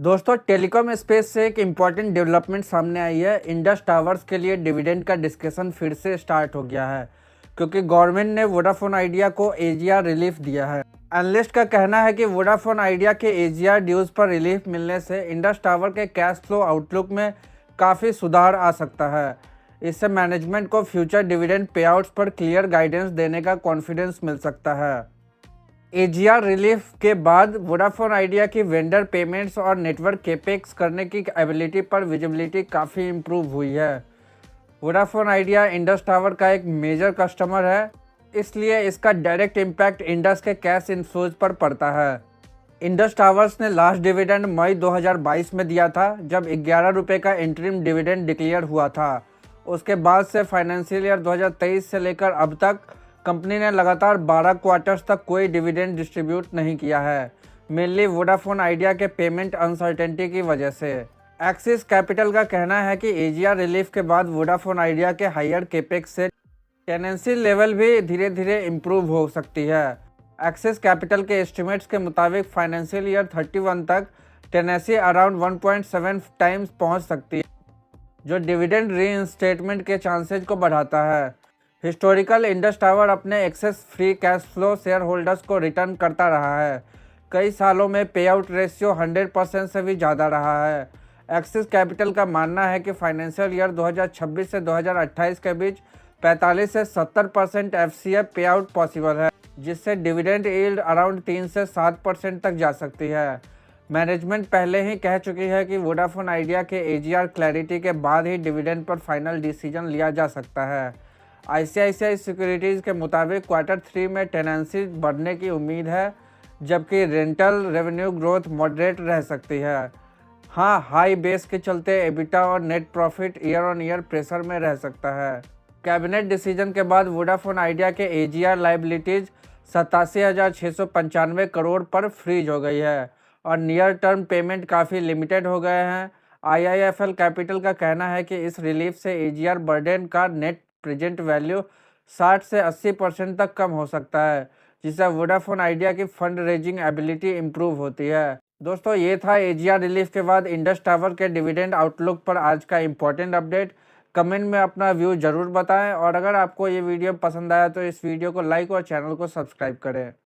दोस्तों, telecom space से एक इम्पॉर्टेंट डेवलपमेंट सामने आई है। इंडस टावर्स के लिए डिविडेंड का डिस्कशन फिर से स्टार्ट हो गया है, क्योंकि गवर्नमेंट ने वोडाफोन आइडिया को एजीआर रिलीफ दिया है। एनालिस्ट का कहना है कि वोडाफोन आइडिया के एजीआर ड्यूज पर रिलीफ मिलने से इंडस टावर के कैश फ्लो आउटलुक में काफ़ी सुधार आ सकता है। इससे मैनेजमेंट को फ्यूचर डिविडेंड पेआउट्स पर क्लियर गाइडेंस देने का कॉन्फिडेंस मिल सकता है। एजीआर रिलीफ के बाद वोडाफोन आइडिया की वेंडर पेमेंट्स और नेटवर्क केपेक्स करने की एबिलिटी पर विजिबिलिटी काफ़ी इम्प्रूव हुई है। वोडाफोन आइडिया इंडस टावर का एक मेजर कस्टमर है, इसलिए इसका डायरेक्ट इम्पैक्ट इंडस के कैश इनफ्लोज पर पड़ता है। इंडस टावर्स ने लास्ट डिविडेंड मई 2022 में दिया था, जब 11 रुपये का इंटरिम डिविडेंड डिक्लेयर हुआ था। उसके बाद से फाइनेंशियल ईयर 2023 से लेकर अब तक कंपनी ने लगातार 12 क्वार्टर्स तक कोई डिविडेंड डिस्ट्रीब्यूट नहीं किया है, मेनली वोडाफोन आइडिया के पेमेंट अनसर्टेनिटी की वजह से। एक्सिस कैपिटल का कहना है कि एजीआर रिलीफ के बाद वोडाफोन आइडिया के हायर केपेक्स से टेनेंसी लेवल भी धीरे धीरे इम्प्रूव हो सकती है। एक्सिस कैपिटल के एस्टिमेट्स के मुताबिक फाइनेंशियल ईयर 31 तक टेनेंसी अराउंड 1.7 टाइम्स पहुंच सकती है, जो डिविडेंड रीइंस्टेटमेंट के चांसेज को बढ़ाता है। हिस्टोरिकल इंडस टावर अपने excess free cash flow share holders को रिटर्न करता रहा है। कई सालों में पे आउट रेशियो 100% से भी ज़्यादा रहा है। एक्सिस कैपिटल का मानना है कि फाइनेंशियल ईयर 2026 से 2028 के बीच 45 से 70% एफसीएफ पे आउट पॉसिबल है, जिससे डिविडेंड यील्ड अराउंड 3 से 7% तक जा सकती है। मैनेजमेंट पहले ही कह चुकी है कि वोडाफोन आइडिया के एजीआर क्लैरिटी के बाद ही डिविडेंड पर फाइनल डिसीजन लिया जा सकता है। आईसीआईसीआई सिक्योरिटीज़ के मुताबिक Q3 में टेनेंसी बढ़ने की उम्मीद है, जबकि रेंटल रेवेन्यू ग्रोथ मॉडरेट रह सकती है। हाँ, हाई बेस के चलते एबिटा और net profit year on year pressure में रह सकता है। कैबिनेट डिसीजन के बाद वोडाफोन आइडिया के एजीआर लाइबिलिटीज़ 87,695 करोड़ पर फ्रीज हो गई है और नियर टर्म पेमेंट काफ़ी लिमिटेड हो गए हैं। आईआईएफएल कैपिटल का कहना है कि इस रिलीफ से एजीआर बर्डन का नेट प्रेजेंट वैल्यू 60 से 80% तक कम हो सकता है, जिससे वोडाफोन आइडिया की फंड रेजिंग एबिलिटी इम्प्रूव होती है। दोस्तों, ये था एजीआर रिलीफ के बाद इंडस टावर के डिविडेंड आउटलुक पर आज का इम्पोर्टेंट अपडेट। कमेंट में अपना व्यू ज़रूर बताएं, और अगर आपको ये वीडियो पसंद आया तो इस वीडियो को लाइक और चैनल को सब्सक्राइब करें।